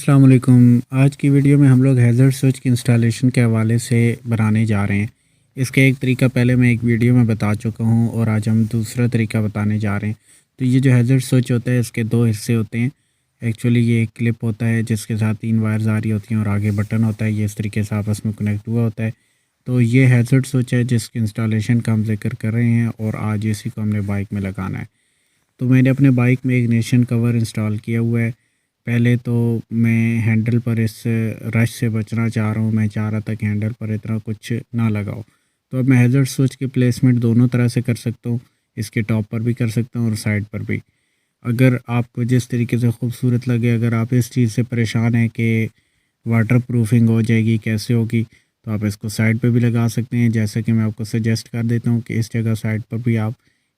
अस्सलाम वालेकुम। आज की वीडियो में हम लोग हैज़र्ड स्विच की इंस्टॉलेशन के हवाले से बनाने जा रहे हैं। इसका एक तरीका पहले मैं एक वीडियो में बता चुका हूं और आज हम दूसरा तरीका बताने जा रहे हैं। तो ये जो हैज़र्ड स्विच होता है इसके दो हिस्से होते हैं। एक्चुअली ये एक क्लिप होता है जिसके साथ 3 वायर्स आ रही होती हैं और आगे बटन होता है। ये इस तरीके से आपस में कनेक्ट हुआ होता है। तो ये हैज़र्ड स्विच है जिसकी इंस्टॉलेशन का हम जिक्र कर रहे हैं और आज इसी को हमने बाइक में लगाना है। तो मैंने अपने बाइक में इग्निशन कवर इंस्टॉल किया हुआ है। पहले तो मैं हैंडल पर इस रश से बचना चाह रहा हूँ। मैं चाह रहा था कि हैंडल पर इतना कुछ ना लगाओ। तो अब मैं हैज़र्ड स्विच की प्लेसमेंट दोनों तरह से कर सकता हूँ। इसके टॉप पर भी कर सकता हूँ और साइड पर भी। अगर आपको जिस तरीके से खूबसूरत लगे, अगर आप इस चीज़ से परेशान हैं कि वाटर प्रूफिंग हो जाएगी कैसे होगी, तो आप इसको साइड पे भी लगा सकते हैं। जैसा कि मैं आपको सजेस्ट कर देता हूँ कि इस जगह साइड पर भी आप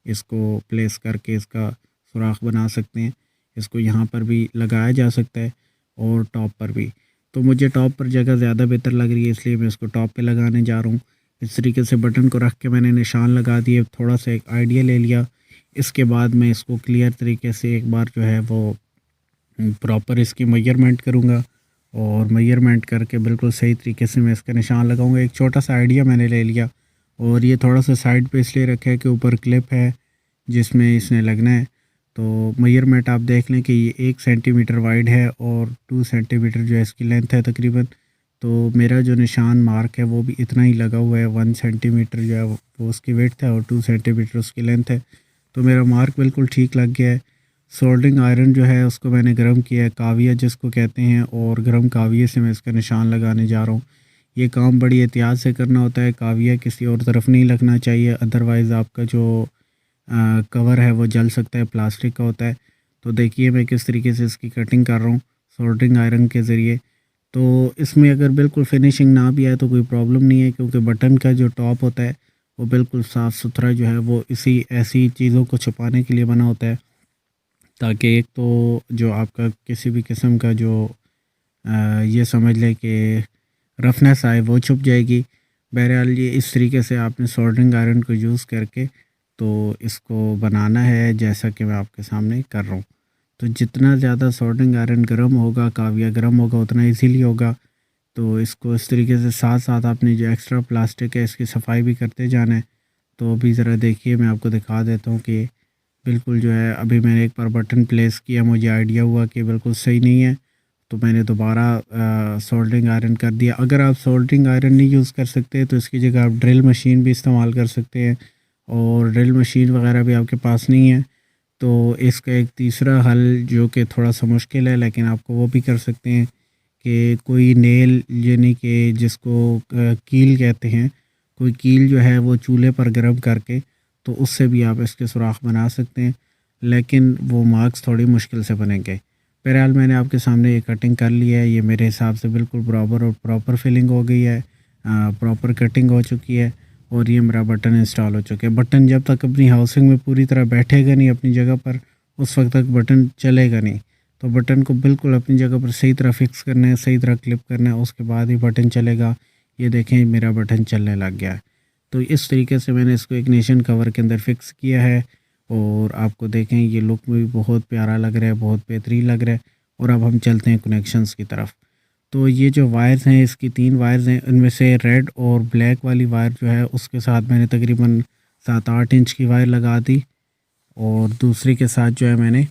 इसको प्लेस करके इसका सुराख बना सकते हैं। इसको यहाँ पर भी लगाया जा सकता है और टॉप पर भी। तो मुझे टॉप पर जगह ज़्यादा बेहतर लग रही है, इसलिए मैं इसको टॉप पे लगाने जा रहा हूँ। इस तरीके से बटन को रख के मैंने निशान लगा दिए, थोड़ा सा एक आइडिया ले लिया। इसके बाद मैं इसको क्लियर तरीके से एक बार जो है वो प्रॉपर इसकी मेजरमेंट करूँगा और मेजरमेंट करके बिल्कुल सही तरीके से मैं इसका निशान लगाऊंगा। एक छोटा सा आइडिया मैंने ले लिया और ये थोड़ा सा साइड पे इसलिए रखा है कि ऊपर क्लिप है जिसमें इसने लगना है। तो मेजरमेंट आप देख लें कि ये 1 सेंटीमीटर वाइड है और 2 सेंटीमीटर जो है इसकी लेंथ है तकरीबन। तो मेरा जो निशान मार्क है वो भी इतना ही लगा हुआ है। 1 सेंटीमीटर जो है वो उसकी विड्थ है और 2 सेंटीमीटर उसकी लेंथ है। तो मेरा मार्क बिल्कुल ठीक लग गया है। सोल्डरिंग आयरन जो है उसको मैंने गर्म किया है, काविया जिसको कहते हैं, और गर्म काविये से मैं इसका निशान लगाने जा रहा हूँ। ये काम बड़ी एहतियात से करना होता है। काविया किसी और तरफ नहीं लगना चाहिए, अदरवाइज़ आपका जो कवर है वो जल सकता है, प्लास्टिक का होता है। तो देखिए मैं किस तरीके से इसकी कटिंग कर रहा हूँ सोल्डरिंग आयरन के ज़रिए। तो इसमें अगर बिल्कुल फिनिशिंग ना भी आए तो कोई प्रॉब्लम नहीं है, क्योंकि बटन का जो टॉप होता है वो बिल्कुल साफ़ सुथरा जो है वो इसी ऐसी चीज़ों को छुपाने के लिए बना होता है, ताकि एक तो जो आपका किसी भी किस्म का जो ये समझ लें कि रफनेस आए वो छुप जाएगी। बहरहाल ये इस तरीके से आपने सोल्डरिंग आयरन को यूज़ करके तो इसको बनाना है जैसा कि मैं आपके सामने कर रहा हूँ। तो जितना ज़्यादा सोल्डरिंग आयरन गर्म होगा, काविया गर्म होगा, उतना इजीली होगा। तो इसको इस तरीके से साथ साथ आपने जो एक्स्ट्रा प्लास्टिक है इसकी सफाई भी करते जाना है। तो अभी ज़रा देखिए मैं आपको दिखा देता हूँ कि बिल्कुल जो है अभी मैंने एक बार बटन प्लेस किया, मुझे आइडिया हुआ कि बिल्कुल सही नहीं है, तो मैंने दोबारा सोल्डरिंग आयरन कर दिया। अगर आप सोल्डरिंग आयरन नहीं यूज़ कर सकते तो इसकी जगह आप ड्रिल मशीन भी इस्तेमाल कर सकते हैं, और ड्रिल मशीन वगैरह भी आपके पास नहीं है तो इसका एक तीसरा हल जो कि थोड़ा सा मुश्किल है लेकिन आपको वो भी कर सकते हैं कि कोई नेल, यानी कि जिसको कील कहते हैं, कोई कील जो है वो चूल्हे पर गर्म करके तो उससे भी आप इसके सुराख बना सकते हैं, लेकिन वो मार्क्स थोड़ी मुश्किल से बनेंगे। बहरहाल मैंने आपके सामने ये कटिंग कर ली है। ये मेरे हिसाब से बिल्कुल बराबर और प्रॉपर फिलिंग हो गई है, प्रॉपर कटिंग हो चुकी है और ये मेरा बटन इंस्टॉल हो चुका है। बटन जब तक अपनी हाउसिंग में पूरी तरह बैठेगा नहीं अपनी जगह पर, उस वक्त तक बटन चलेगा नहीं। तो बटन को बिल्कुल अपनी जगह पर सही तरह फिक्स करना है, सही तरह क्लिप करना है, उसके बाद ही बटन चलेगा। ये देखें मेरा बटन चलने लग गया है। तो इस तरीके से मैंने इसको इग्निशन कवर के अंदर फिक्स किया है और आपको देखें ये लुक में भी बहुत प्यारा लग रहा है, बहुत बेहतरीन लग रहा है। और अब हम चलते हैं कनेक्शंस की तरफ। तो ये जो वायर्स हैं इसकी 3 वायर्स हैं, इनमें से रेड और ब्लैक वाली वायर जो है उसके साथ मैंने तकरीबन 7-8 इंच की वायर लगा दी और दूसरी के साथ जो है मैंने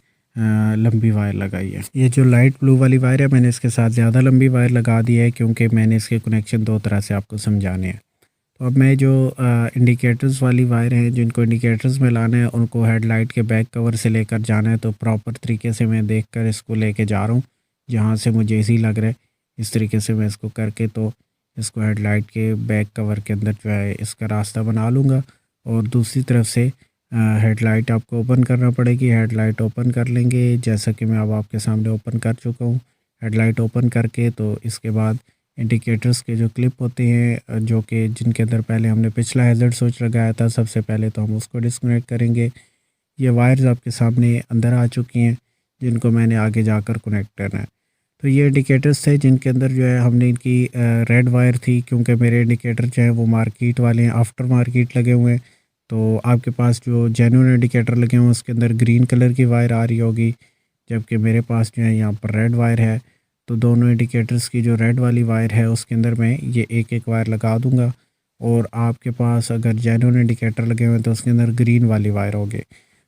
लंबी वायर लगाई है। ये जो लाइट ब्लू वाली वायर है मैंने इसके साथ ज़्यादा लंबी वायर लगा दी है क्योंकि मैंने इसके कनेक्शन 2 तरह से आपको समझाने हैं। तो अब मैं जो इंडिकेटर्स वाली वायर हैं, जिनको इंडिकेटर्स में लाना है, उनको हेडलाइट के बैक कवर से लेकर जाना है, तो प्रॉपर तरीके से मैं देखकर इसको लेके जा रहा हूँ जहाँ से मुझे इजी लग रहा है। इस तरीके से मैं इसको करके तो इसको हेडलाइट के बैक कवर के अंदर जो है इसका रास्ता बना लूँगा। और दूसरी तरफ से हेडलाइट आपको ओपन करना पड़ेगी। हेडलाइट ओपन कर लेंगे जैसा कि मैं अब आपके सामने ओपन कर चुका हूँ। हेडलाइट ओपन करके तो इसके बाद इंडिकेटर्स के जो क्लिप होते हैं, जो कि जिनके अंदर पहले हमने पिछला हैज़र्ड स्विच लगाया था, सबसे पहले तो हम उसको डिस्कनेक्ट करेंगे। ये वायर्स आपके सामने अंदर आ चुकी हैं जिनको मैंने आगे जाकर कनेक्ट करना है। तो ये इंडिकेटर्स थे जिनके अंदर जो है हमने इनकी रेड वायर थी, क्योंकि मेरे इंडिकेटर जो है वो मार्केट वाले हैं, आफ्टर मार्केट लगे हुए हैं। तो आपके पास जो जेन्युइन इंडिकेटर लगे हुए हैं उसके अंदर ग्रीन कलर की वायर आ रही होगी, जबकि मेरे पास जो है यहाँ पर रेड वायर है। तो दोनों इंडिकेटर्स की जो रेड वाली वायर है उसके अंदर मैं ये एक एक वायर लगा दूंगा, और आपके पास अगर जेन्युइन इंडिकेटर लगे हुए हैं तो उसके अंदर ग्रीन वाली वायर होगी।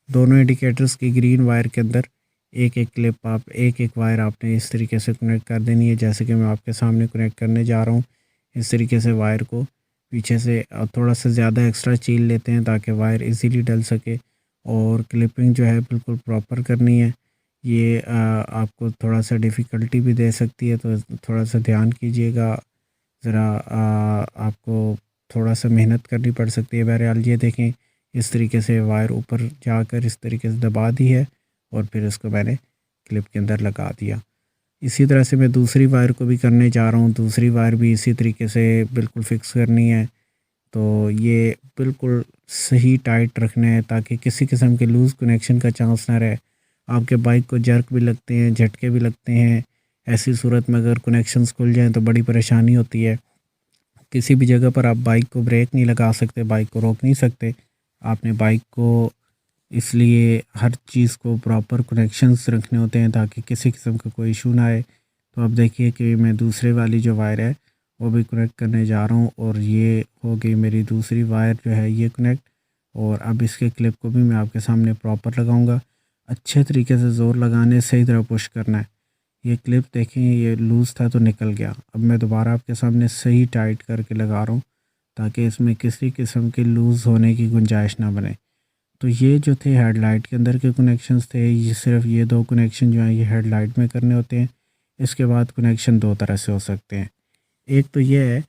दोनों इंडिकेटर्स की ग्रीन वायर के अंदर एक एक क्लिप आप एक एक वायर आपने इस तरीके से कनेक्ट कर देनी है, जैसे कि मैं आपके सामने कनेक्ट करने जा रहा हूँ। इस तरीके से वायर को पीछे से थोड़ा सा ज़्यादा एक्स्ट्रा चील लेते हैं ताकि वायर इजीली डल सके, और क्लिपिंग जो है बिल्कुल प्रॉपर करनी है। ये आपको थोड़ा सा डिफ़िकल्टी भी दे सकती है, तो थोड़ा सा ध्यान कीजिएगा। ज़रा आपको थोड़ा सा मेहनत करनी पड़ सकती है। बहरहाल ये देखें, इस तरीके से वायर ऊपर जाकर इस तरीके से दबा दी है और फिर इसको मैंने क्लिप के अंदर लगा दिया। इसी तरह से मैं दूसरी वायर को भी करने जा रहा हूँ। दूसरी वायर भी इसी तरीके से बिल्कुल फ़िक्स करनी है। तो ये बिल्कुल सही टाइट रखना है ताकि किसी किस्म के लूज़ कनेक्शन का चांस ना रहे। आपके बाइक को जर्क भी लगते हैं, झटके भी लगते हैं। ऐसी सूरत में अगर कनेक्शंस खुल जाएँ तो बड़ी परेशानी होती है। किसी भी जगह पर आप बाइक को ब्रेक नहीं लगा सकते, बाइक को रोक नहीं सकते। आपने बाइक को इसलिए हर चीज़ को प्रॉपर कनेक्शंस रखने होते हैं ताकि किसी किस्म का कोई इशू ना आए। तो अब देखिए कि मैं दूसरे वाली जो वायर है वो भी कनेक्ट करने जा रहा हूँ, और ये हो गई मेरी दूसरी वायर जो है ये कनेक्ट। और अब इसके क्लिप को भी मैं आपके सामने प्रॉपर लगाऊंगा। अच्छे तरीके से ज़ोर लगाने, सही तरह पुश करना है। ये क्लिप देखें, ये लूज़ था तो निकल गया। अब मैं दोबारा आपके सामने सही टाइट करके लगा रहा हूँ ताकि इसमें किसी किस्म की लूज़ होने की गुंजाइश ना बने। तो ये जो थे हेडलाइट के अंदर के कनेक्शंस थे, ये सिर्फ ये दो कनेक्शन जो हैं ये हेडलाइट में करने होते हैं। इसके बाद कनेक्शन दो तरह से हो सकते हैं। एक तो ये है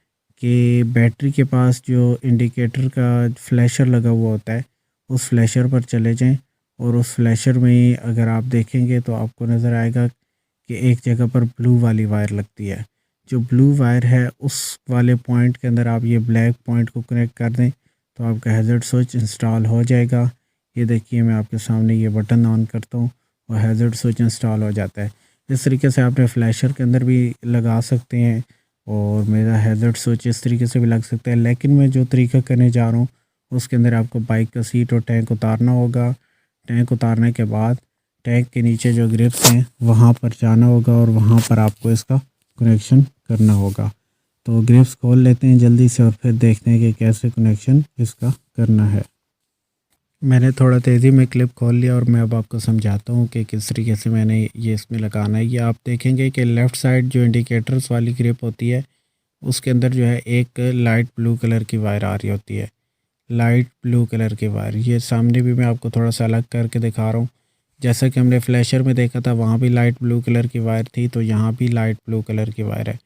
कि बैटरी के पास जो इंडिकेटर का फ्लैशर लगा हुआ होता है उस फ्लैशर पर चले जाएं, और उस फ्लैशर में अगर आप देखेंगे तो आपको नज़र आएगा कि एक जगह पर ब्लू वाली वायर लगती है। जो ब्लू वायर है उस वाले पॉइंट के अंदर आप ये ब्लैक पॉइंट को कनेक्ट कर दें तो आपका हैज़र्ड स्विच इंस्टॉल हो जाएगा। ये देखिए, मैं आपके सामने ये बटन ऑन करता हूँ और हैज़र्ड स्विच इंस्टॉल हो जाता है। इस तरीके से आपने फ्लैशर के अंदर भी लगा सकते हैं, और मेरा हैज़र्ड स्विच इस तरीके से भी लग सकता है। लेकिन मैं जो तरीका करने जा रहा हूँ उसके अंदर आपको बाइक का सीट और टैंक उतारना होगा। टैंक उतारने के बाद टैंक के नीचे जो ग्रिप्स हैं वहाँ पर जाना होगा, और वहाँ पर आपको इसका कनेक्शन करना होगा। तो ग्रिप्स खोल लेते हैं जल्दी से और फिर देखते हैं कि कैसे कनेक्शन इसका करना है। मैंने थोड़ा तेज़ी में क्लिप खोल लिया और मैं अब आपको समझाता हूँ कि किस तरीके से मैंने ये इसमें लगाना है। ये आप देखेंगे कि लेफ़्ट साइड जो इंडिकेटर्स वाली ग्रिप होती है उसके अंदर जो है एक लाइट ब्लू कलर की वायर आ रही होती है। लाइट ब्लू कलर की वायर, ये सामने भी मैं आपको थोड़ा सा अलग करके दिखा रहा हूँ। जैसा कि हमने फ्लैशर में देखा था वहाँ भी लाइट ब्लू कलर की वायर थी, तो यहाँ भी लाइट ब्लू कलर की वायर है।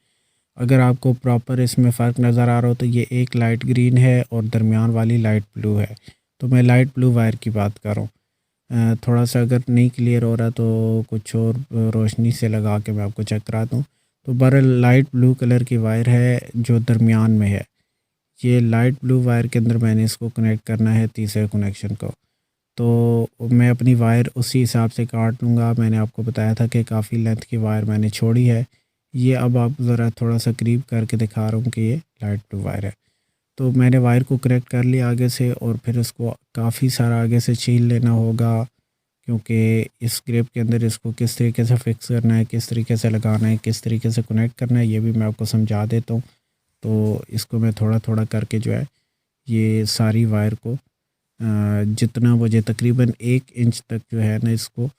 अगर आपको प्रॉपर इसमें फ़र्क नज़र आ रहा हो तो ये एक लाइट ग्रीन है और दरमियान वाली लाइट ब्लू है। तो मैं लाइट ब्लू वायर की बात कर रहा हूँ। थोड़ा सा अगर नहीं क्लियर हो रहा तो कुछ और रोशनी से लगा के मैं आपको चेक कराता हूँ। तो बहरहाल लाइट ब्लू कलर की वायर है जो दरमियान में है। ये लाइट ब्लू वायर के अंदर मैंने इसको कनेक्ट करना है तीसरे कनेक्शन को। तो मैं अपनी वायर उसी हिसाब से काट लूँगा। मैंने आपको बताया था कि काफ़ी लेंथ की वायर मैंने छोड़ी है। ये अब आप ज़रा थोड़ा सा करीब करके दिखा रहा हूँ कि ये लाइट ब्लू वायर है। तो मैंने वायर को कनेक्ट कर लिया आगे से, और फिर इसको काफ़ी सारा आगे से छील लेना होगा, क्योंकि इस ग्रिप के अंदर इसको किस तरीके से फ़िक्स करना है, किस तरीके से लगाना है, किस तरीके से कनेक्ट करना है, ये भी मैं आपको समझा देता हूँ। तो इसको मैं थोड़ा थोड़ा करके जो है ये सारी वायर को जितना मुझे तकरीबन 1 इंच तक जो है ना इसको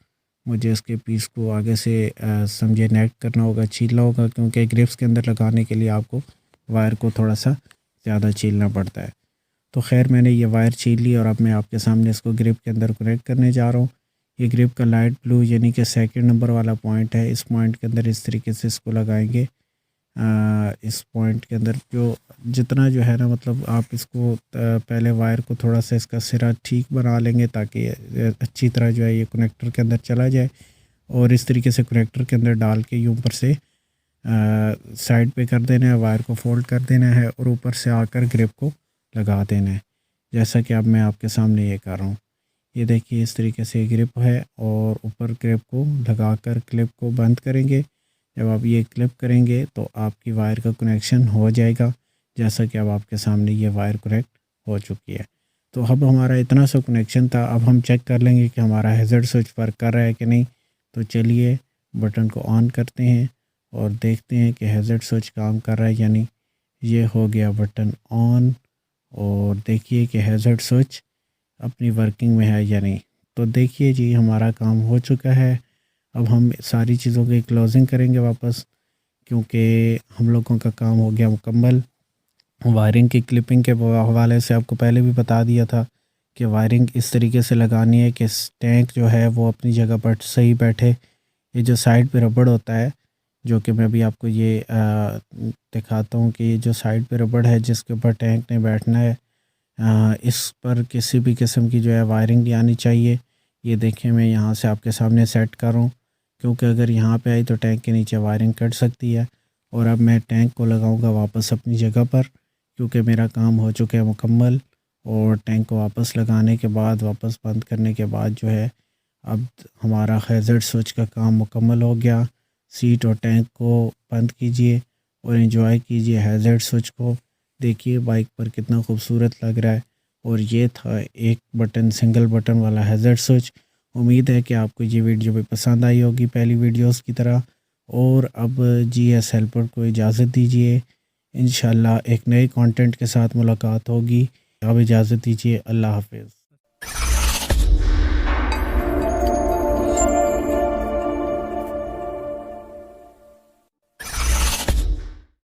मुझे इसके पीस को आगे से समझे नेट करना होगा, छीलना होगा, क्योंकि ग्रिप्स के अंदर लगाने के लिए आपको वायर को थोड़ा सा ज़्यादा छीलना पड़ता है। तो खैर मैंने ये वायर छील ली और अब मैं आपके सामने इसको ग्रिप के अंदर कनेक्ट करने जा रहा हूँ। ये ग्रिप का लाइट ब्लू यानी कि सेकंड नंबर वाला पॉइंट है। इस पॉइंट के अंदर इस तरीके से इसको लगाएंगे। इस पॉइंट के अंदर जो जितना जो है ना, मतलब आप इसको पहले वायर को थोड़ा सा इसका सिरा ठीक बना लेंगे ताकि अच्छी तरह जो है ये कनेक्टर के अंदर चला जाए, और इस तरीके से कनेक्टर के अंदर डाल के ये ऊपर से साइड पे कर देना है, वायर को फोल्ड कर देना है और ऊपर से आकर ग्रिप को लगा देना है, जैसा कि अब मैं आपके सामने ये कर रहा हूँ। ये देखिए इस तरीके से ग्रिप है, और ऊपर ग्रिप को लगाकर क्लिप को बंद करेंगे। जब आप ये क्लिप करेंगे तो आपकी वायर का कनेक्शन हो जाएगा, जैसा कि अब आपके सामने ये वायर कनेक्ट हो चुकी है। तो अब हमारा इतना सा कनेक्शन था। अब हम चेक कर लेंगे कि हमारा हैज़र्ड स्विच वर्क कर रहा है कि नहीं। तो चलिए बटन को ऑन करते हैं और देखते हैं कि हैज़र्ड स्विच काम कर रहा है या नहीं। ये हो गया बटन ऑन और देखिए कि हैज़र्ड स्विच अपनी वर्किंग में है या नहीं। तो देखिए जी हमारा काम हो चुका है। अब हम सारी चीज़ों की क्लोजिंग करेंगे वापस, क्योंकि हम लोगों का काम हो गया मुकम्मल। वायरिंग की क्लिपिंग के हवाले से आपको पहले भी बता दिया था कि वायरिंग इस तरीके से लगानी है कि टैंक जो है वो अपनी जगह पर सही बैठे। ये जो साइड पे रबड़ होता है, जो कि मैं अभी आपको ये दिखाता हूँ कि ये जो साइड पे रबड़ है जिसके ऊपर टैंक ने बैठना है, इस पर किसी भी किस्म की जो है वायरिंग नहीं आनी चाहिए। ये देखें मैं यहाँ से आपके सामने सेट कर रहा हूँ, क्योंकि अगर यहाँ पे आई तो टैंक के नीचे वायरिंग कट सकती है। और अब मैं टैंक को लगाऊंगा वापस अपनी जगह पर, क्योंकि मेरा काम हो चुका है मुकम्मल। और टैंक को वापस लगाने के बाद, वापस बंद करने के बाद जो है अब हमारा हैज़र्ड स्विच का काम मुकम्मल हो गया। सीट और टैंक को बंद कीजिए और एंजॉय कीजिए हैज़र्ड स्विच को। देखिए बाइक पर कितना खूबसूरत लग रहा है। और ये था एक बटन, सिंगल बटन वाला हैज़र्ड स्विच। उम्मीद है कि आपको ये वीडियो भी पसंद आई होगी पहली वीडियोस की तरह। और अब जीएस हेल्पर को इजाज़त दीजिए। इंशाल्लाह एक नए कंटेंट के साथ मुलाकात होगी। अब इजाज़त दीजिए, अल्लाह हाफ़िज़।